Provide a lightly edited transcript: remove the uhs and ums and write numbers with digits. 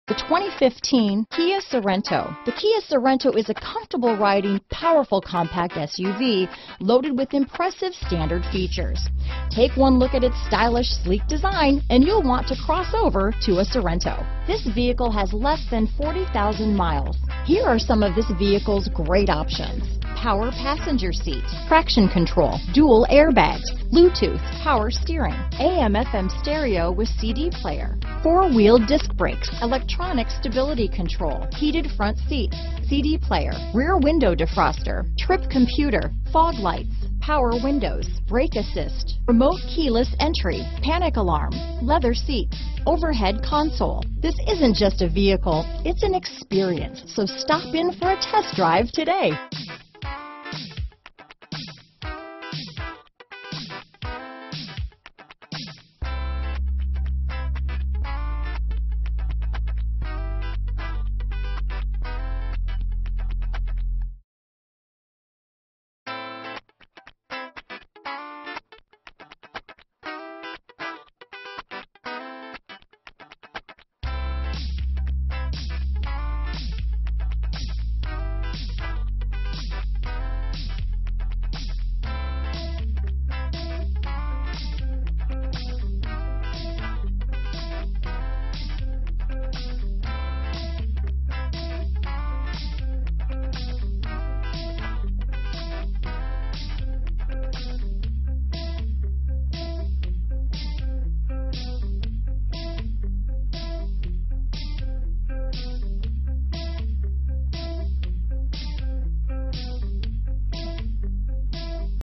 The 2015 Kia Sorento. The Kia Sorento is a comfortable riding, powerful compact SUV loaded with impressive standard features. Take one look at its stylish, sleek design and you'll want to cross over to a Sorento. This vehicle has less than 40,000 miles. Here are some of this vehicle's great options: power passenger seat, traction control, dual airbags, Bluetooth, power steering, AM/FM stereo with CD player, four-wheel disc brakes, electronic stability control, heated front seats, CD player, rear window defroster, trip computer, fog lights, power windows, brake assist, remote keyless entry, panic alarm, leather seats, overhead console. This isn't just a vehicle, it's an experience. So stop in for a test drive today.